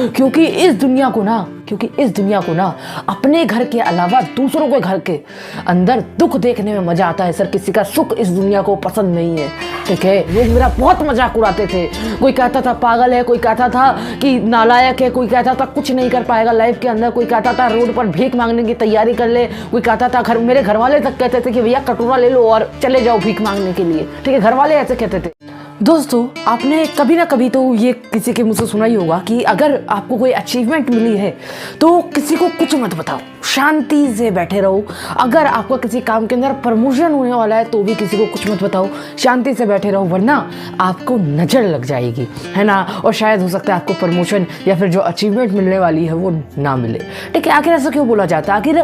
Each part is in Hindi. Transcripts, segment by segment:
क्योंकि इस दुनिया को ना अपने घर के अलावा दूसरों के घर के अंदर दुख देखने में मजा आता है सर। किसी का सुख इस दुनिया को पसंद नहीं है, ठीक है। लोग मेरा बहुत मजाक उड़ाते थे। कोई कहता था पागल है, कोई कहता था कि नालायक है, कोई कहता था कुछ नहीं कर पाएगा लाइफ के अंदर, कोई कहता था रोड पर भीख मांगने की तैयारी कर ले, कोई कहता था मेरे घर वाले तक कहते थे कि भैया कटोरा ले लो और चले जाओ भीख मांगने के लिए, ठीक है। घर वाले ऐसे कहते थे। दोस्तों, आपने कभी ना कभी तो ये किसी के मुंह से सुना ही होगा कि अगर आपको कोई अचीवमेंट मिली है तो किसी को कुछ मत बताओ, शांति से बैठे रहो। अगर आपको किसी काम के अंदर प्रमोशन होने वाला है तो भी किसी को कुछ मत बताओ, शांति से बैठे रहो, वरना आपको नजर लग जाएगी, है ना। और शायद हो सकता है आपको प्रमोशन या फिर जो अचीवमेंट मिलने वाली है वो ना मिले, ठीक है। आखिर ऐसा क्यों बोला जाता है? आखिर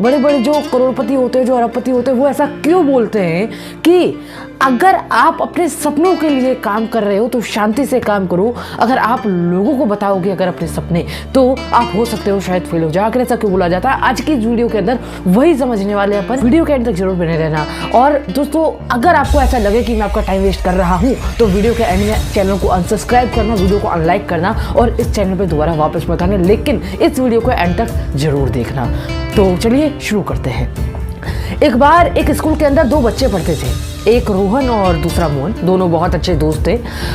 बड़े बड़े जो करोड़पति होते हैं, जो अरबपति होते हैं, वो ऐसा क्यों बोलते हैं कि अगर आप अपने सपनों के लिए काम कर रहे हो तो शांति से काम करो। अगर आप लोगों को बताओगे अगर अपने सपने, तो आप हो सकते हो शायद फेल हो जाए। आखिर ऐसा क्यों बोला जाता है? आज की इस वीडियो के अंदर वही समझने वाले हैं अपन। वीडियो के एंड तक जरूर बने रहना। और दोस्तों, अगर आपको ऐसा लगे कि मैं आपका टाइम वेस्ट कर रहा हूँ तो वीडियो के एंड में चैनल को अनसब्सक्राइब करना, वीडियो को अनलाइक करना और इस चैनल पर दोबारा वापस मत आना, लेकिन इस वीडियो को एंड तक जरूर देखना। तो चलिए शुरू करते हैं। एक बार एक स्कूल के अंदर दो बच्चे पढ़ते थे, एक रोहन और दूसरा मोहन। दोनों बहुत अच्छे दोस्त थे।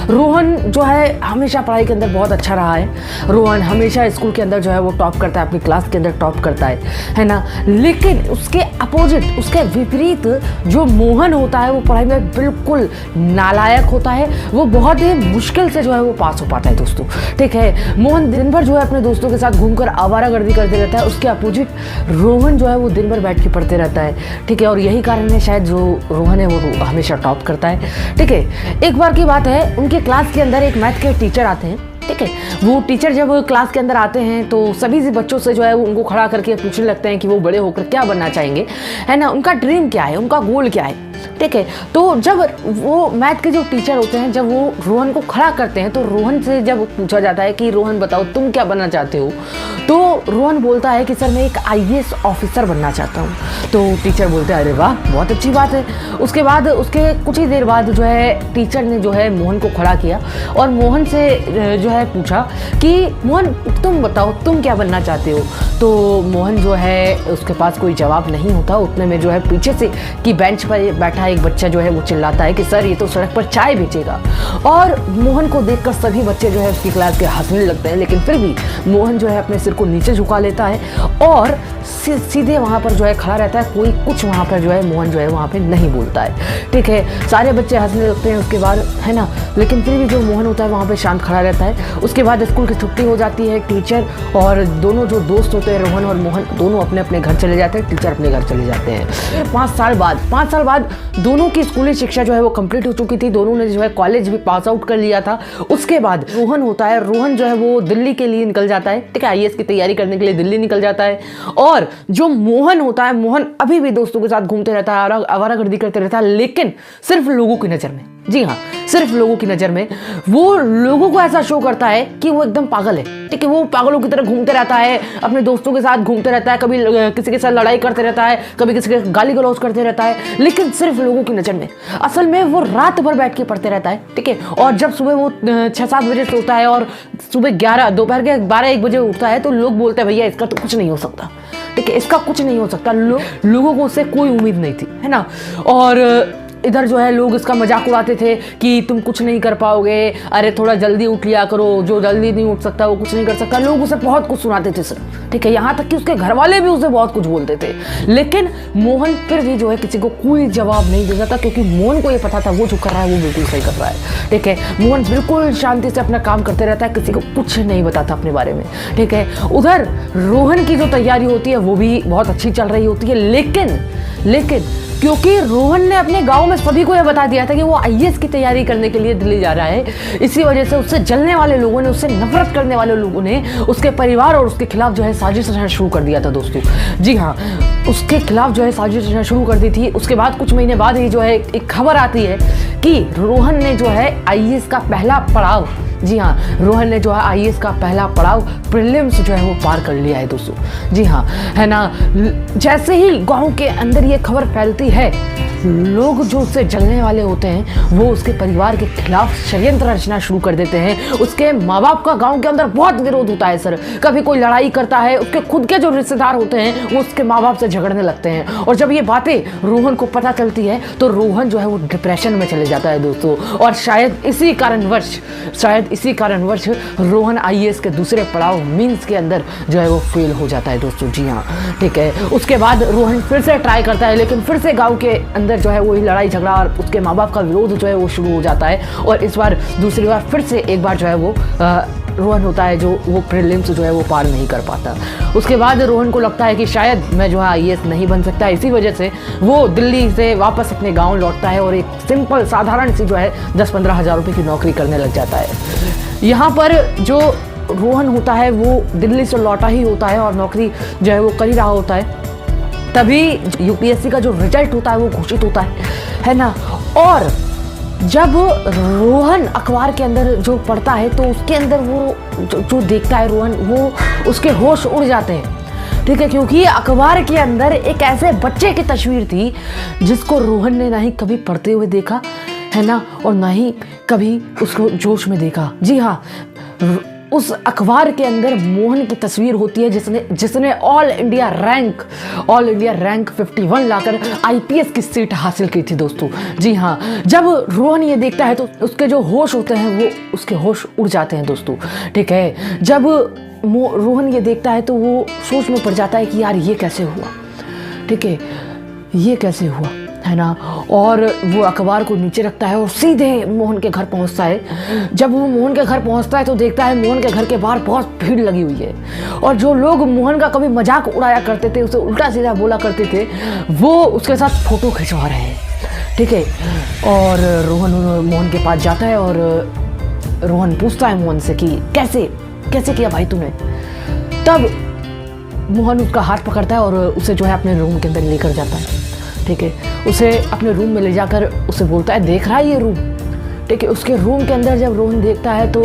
रोहन जो है हमेशा पढ़ाई के अंदर बहुत अच्छा रहा है। रोहन हमेशा स्कूल के अंदर जो है वो टॉप करता है, अपनी क्लास के अंदर टॉप करता है ना। लेकिन उसके अपोजिट, उसके विपरीत जो मोहन होता है वो पढ़ाई में बिल्कुल नालायक होता है। वो बहुत ही मुश्किल से जो है वो पास हो पाता है दोस्तों, ठीक है। मोहन दिन भर जो है अपने दोस्तों के साथ घूमकर आवारागर्दी करते रहता है। उसके अपोजिट रोहन जो है वो दिन भर बैठ के पढ़ते रहता है, ठीक है। और यही कारण है शायद जो रोहन है वो हमेशा टॉप करता है, ठीक है। एक बार की बात है, उनके क्लास के अंदर एक मैथ के टीचर आते हैं, ठीक है। वो टीचर जब क्लास के अंदर आते हैं तो सभी बच्चों से जो है वो उनको खड़ा करके पूछने लगते हैं कि वो बड़े होकर क्या बनना चाहेंगे, है ना। उनका ड्रीम क्या है, उनका गोल क्या है, ठीक है। तो जब वो मैथ के जो टीचर होते हैं, जब वो रोहन को खड़ा करते हैं तो रोहन से जब पूछा जाता है कि रोहन बताओ तुम क्या बनना चाहते हो, तो रोहन बोलता है कि सर मैं एक आईएएस ऑफिसर बनना चाहता हूँ। तो टीचर बोलते हैं अरे वाह, बहुत अच्छी बात है। उसके बाद उसके कुछ ही देर बाद जो है टीचर ने जो है मोहन को खड़ा किया और मोहन से जो है पूछा कि मोहन तुम बताओ तुम क्या बनना चाहते हो। तो मोहन जो है उसके पास कोई जवाब नहीं होता। उतने में जो है पीछे से की बेंच पर बैठा एक बच्चा जो है वो चिल्लाता है कि सर ये तो सड़क पर चाय बेचेगा। और मोहन को देखकर सभी बच्चे जो है उसकी क्लास के हंसने लगते हैं, लेकिन फिर भी मोहन जो है अपने सिर को नीचे झुका लेता है और सीधे वहाँ पर जो है खड़ा रहता है। कोई कुछ वहाँ पर जो है मोहन जो है वहाँ पे नहीं बोलता है, ठीक है। सारे बच्चे हंसने लगते हैं उसके बाद, है ना। लेकिन फिर भी जो मोहन होता है वहाँ पे शांत खड़ा रहता है। उसके बाद स्कूल की छुट्टी हो जाती है। टीचर और दोनों जो दोस्त होते हैं रोहन और मोहन, दोनों अपने अपने घर चले जाते हैं। टीचर अपने घर चले जाते हैं। फिर 5 साल बाद दोनों की स्कूली शिक्षा जो है वो कंप्लीट हो चुकी थी। दोनों ने जो है कॉलेज भी पास आउट कर लिया था। उसके बाद रोहन होता है, रोहन जो है वो दिल्ली के लिए निकल जाता है, ठीक है। आईएएस की तैयारी करने के लिए दिल्ली निकल जाता है। और जो मोहन होता है, मोहन अभी भी दोस्तों के साथ घूमते रहता है, आवारागर्दी करते रहता है, लेकिन सिर्फ लोगों की नजर में, जी हाँ, सिर्फ लोगों की नजर में वो लोगों को ऐसा शो करता है कि वो एकदम पागल है, ठीक है। वो पागलों की तरह घूमते रहता है, अपने दोस्तों के साथ घूमते रहता है, कभी किसी के साथ लड़ाई करते रहता है, कभी किसी के गाली गलौज करते रहता है, लेकिन सिर्फ लोगों की नजर में। असल में वो रात भर बैठ के पढ़ते रहता है, ठीक है। और जब सुबह वो 6-7 बजे सोता है और सुबह दोपहर के 12-1 बजे उठता है तो लोग बोलते हैं भैया इसका तो कुछ नहीं हो सकता, ठीक है, इसका कुछ नहीं हो सकता। लोगों को उससे कोई उम्मीद नहीं थी, है ना। और इधर जो है लोग इसका मजाक उड़ाते थे कि तुम कुछ नहीं कर पाओगे, अरे थोड़ा जल्दी उठ लिया करो, जो जल्दी नहीं उठ सकता वो कुछ नहीं कर सकता। लोग उसे बहुत कुछ सुनाते थे सर, ठीक है। यहाँ तक कि उसके घर वाले भी उसे बहुत कुछ बोलते थे, लेकिन मोहन फिर भी जो है किसी को कोई जवाब नहीं देता था, क्योंकि मोहन को ये पता था वो जो कर रहा है वो बिल्कुल सही कर रहा है, ठीक है। मोहन बिल्कुल शांति से अपना काम करते रहता है, किसी को कुछ नहीं बताता अपने बारे में, ठीक है। उधर रोहन की जो तैयारी होती है वो भी बहुत अच्छी चल रही होती है, लेकिन क्योंकि रोहन ने अपने गांव में सभी को यह बता दिया था कि वो आईएएस की तैयारी करने के लिए दिल्ली जा रहा है, इसी वजह से उससे जलने वाले लोगों ने, उससे नफरत करने वाले लोगों ने उसके परिवार और उसके खिलाफ जो है साजिश रचना शुरू कर दिया था दोस्तों। जी हाँ, उसके खिलाफ जो है साजिश रचना शुरू कर दी थी। उसके बाद कुछ महीने बाद ही जो है एक खबर आती है कि रोहन ने जो है आईएएस का पहला पड़ाव, जी हाँ, रोहन ने जो है आईएएस का पहला पड़ाव प्रीलिम्स जो है वो पार कर लिया है दोस्तों। जी हाँ, है ना। जैसे ही गांव के अंदर ये खबर फैलती है लोग जो उससे जलने वाले होते हैं वो उसके परिवार के खिलाफ षड्यंत्र रचना शुरू कर देते हैं। उसके माँ बाप का गांव के अंदर बहुत विरोध होता है सर। कभी कोई लड़ाई करता है, उसके खुद के जो रिश्तेदार होते हैं वो उसके माँ बाप से झगड़ने लगते हैं। और जब ये बातें रोहन को पता चलती है तो रोहन जो है वो डिप्रेशन में चले जाता है दोस्तों। और शायद इसी कारणवश रोहन IAS के दूसरे पड़ाव मीन्स के अंदर जो है वो फेल हो जाता है दोस्तों। जी हाँ, ठीक है। उसके बाद रोहन फिर से ट्राई करता है, लेकिन फिर से गांव के अंदर जो है वही लड़ाई झगड़ा और उसके माँ बाप का विरोध जो है वो शुरू हो जाता है। और इस बार दूसरी बार फिर से एक बार जो है वो रोहन होता है जो वो प्रीलिम्स जो है वो पार नहीं कर पाता। उसके बाद रोहन को लगता है कि शायद मैं जो है IAS नहीं बन सकता। इसी वजह से वो दिल्ली से वापस अपने गांव लौटता है और एक सिंपल साधारण सी जो है 10-15 हज़ार रुपये की नौकरी करने लग जाता है। यहाँ पर जो रोहन होता है वो दिल्ली से लौटा ही होता है और नौकरी जो है वो कर ही रहा होता है। तभी UPSC का जो रिजल्ट होता है वो घोषित होता है ना। और जब रोहन अखबार के अंदर जो पढ़ता है तो उसके अंदर वो जो देखता है रोहन, वो उसके होश उड़ जाते हैं, ठीक है। क्योंकि अखबार के अंदर एक ऐसे बच्चे की तस्वीर थी जिसको रोहन ने ना ही कभी पढ़ते हुए देखा है ना, और ना ही कभी उसको जोश में देखा। जी हाँ, उस अखबार के अंदर मोहन की तस्वीर होती है जिसने ऑल इंडिया रैंक 51 लाकर IPS की सीट हासिल की थी दोस्तों। जी हाँ, जब रोहन ये देखता है तो उसके जो होश होते हैं वो उसके होश उड़ जाते हैं दोस्तों, ठीक है। जब रोहन ये देखता है तो वो सोच में पड़ जाता है कि यार ये कैसे हुआ, ठीक है, ये कैसे हुआ, है ना। और वो अखबार को नीचे रखता है और सीधे मोहन के घर पहुंचता है। जब वो मोहन के घर पहुंचता है तो देखता है मोहन के घर के बाहर बहुत भीड़ लगी हुई है और जो लोग मोहन का कभी मजाक उड़ाया करते थे, उसे उल्टा सीधा बोला करते थे, वो उसके साथ फोटो खिंचवा रहे हैं, ठीक है। और रोहन मोहन के पास जाता है और रोहन पूछता है मोहन से कि कैसे किया भाई तूने। तब मोहन उसका हाथ पकड़ता है और उसे जो है अपने रूम के अंदर लेकर जाता है, ठीक है। उसे अपने रूम में ले जाकर उसे बोलता है देख रहा है ये रूम, ठीक है। उसके रूम के अंदर जब रोहन देखता है तो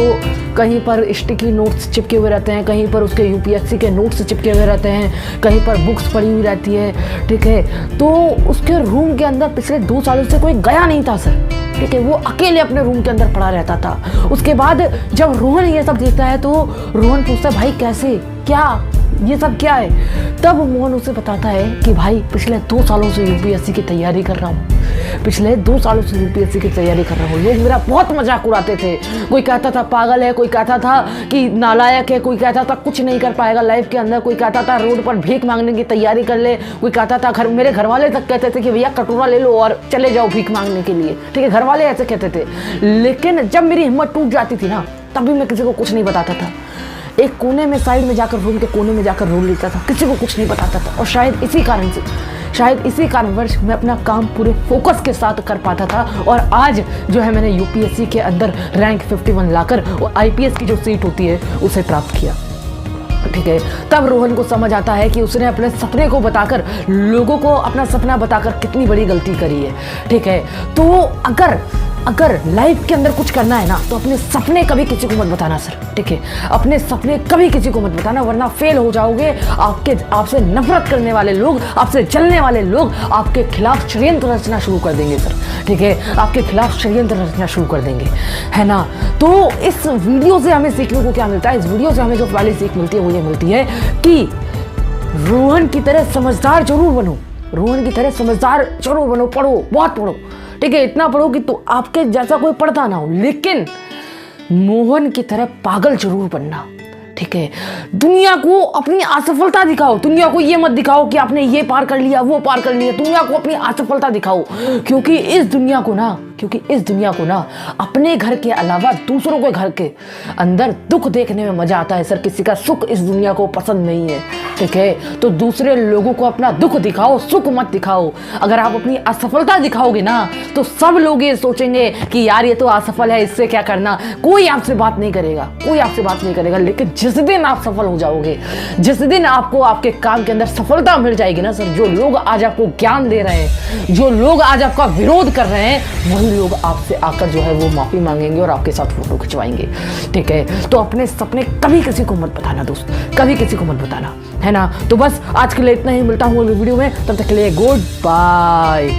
कहीं पर स्टिकी नोट्स चिपके हुए रहते हैं, कहीं पर उसके UPSC के नोट्स चिपके हुए रहते हैं, कहीं पर बुक्स पड़ी हुई रहती है, ठीक है। तो उसके रूम के अंदर पिछले 2 सालों से कोई गया नहीं था सर, ठीक है। वो अकेले अपने रूम के अंदर पड़ा रहता था। उसके बाद जब रोहन ये सब देखता है तो रोहन पूछता है भाई कैसे, क्या ये सब क्या है। तब मोहन उसे बताता है कि भाई पिछले 2 सालों से UPSC की तैयारी कर रहा हूँ, पिछले 2 सालों से UPSC की तैयारी कर रहा हूँ। लोग मेरा बहुत मजाक उड़ाते थे, कोई कहता था पागल है, कोई कहता था कि नालायक है, कोई कहता था कुछ नहीं कर पाएगा लाइफ के अंदर, कोई कहता था रोड पर भीख मांगने की तैयारी कर ले, कोई कहता था मेरे घर वाले तक कहते थे कि भैया कटोरा ले लो और चले जाओ भीख मांगने के लिए, ठीक है। घर वाले ऐसे कहते थे। लेकिन जब मेरी हिम्मत टूट जाती थी ना तभी मैं किसी को कुछ नहीं बताता था। एक कोने में साइड में जाकर रूम के कोने में जाकर रो लेता था, किसी को कुछ नहीं बताता था। और शायद इसी कारणवश मैं अपना काम पूरे फोकस के साथ कर पाता था और आज जो है मैंने UPSC के अंदर रैंक 51 लाकर और IPS की जो सीट होती है उसे प्राप्त किया, ठीक है। तब रोहन को समझ आता है कि उसने अपने सपने को बताकर, लोगों को अपना सपना बताकर कितनी बड़ी गलती करी है, ठीक है। तो अगर लाइफ के अंदर कुछ करना है ना तो अपने सपने कभी किसी को मत बताना सर, ठीक है। अपने सपने कभी किसी को मत बताना वरना फेल हो जाओगे। आपसे नफरत करने वाले लोग, आपसे जलने वाले लोग आपके खिलाफ षड्यंत्र रचना शुरू कर देंगे सर, ठीक है। आपके खिलाफ षड्यंत्र रचना शुरू कर देंगे, है ना। तो इस वीडियो से हमें सीखने को क्या मिलता है, इस वीडियो से हमें जो पहली सीख मिलती है वो ये मिलती है कि रोहन की तरह समझदार जरूर बनो, रोहन की तरह समझदार जरूर बनो, पढ़ो, बहुत पढ़ो, ठीक है। इतना पढ़ो कि तो आपके जैसा कोई पढ़ता ना हो, लेकिन मोहन की तरह पागल जरूर बनना, ठीक है। दुनिया को अपनी असफलता दिखाओ, दुनिया को ये मत दिखाओ कि आपने ये पार कर लिया, वो पार कर लिया। दुनिया को अपनी असफलता दिखाओ, क्योंकि इस दुनिया को ना अपने घर के अलावा दूसरों के घर के अंदर दुख देखने में मजा आता है सर। किसी का सुख इस दुनिया को पसंद नहीं है, ठीक है। तो दूसरे लोगों को अपना दुख दिखाओ, सुख मत दिखाओ। अगर आप अपनी असफलता दिखाओगे ना तो सब लोग ये सोचेंगे कि यार ये तो असफल है, इससे क्या करना। कोई आपसे बात नहीं करेगा, लेकिन जिस दिन आप सफल हो जाओगे, जिस दिन आपको आपके काम के अंदर सफलता मिल जाएगी ना सर, जो लोग आज आपको ज्ञान दे रहे हैं, जो लोग आज आपका विरोध कर रहे हैं, वही लोग आपसे आकर जो है वो माफी मांगेंगे और आपके साथ फोटो खिंचवाएंगे, ठीक है। तो अपने सपने कभी किसी को मत बताना दोस्त, कभी किसी को मत बताना, है ना। तो बस आज के लिए इतना ही, मिलता हूँ वीडियो में, तब तक के लिए गुड बाय।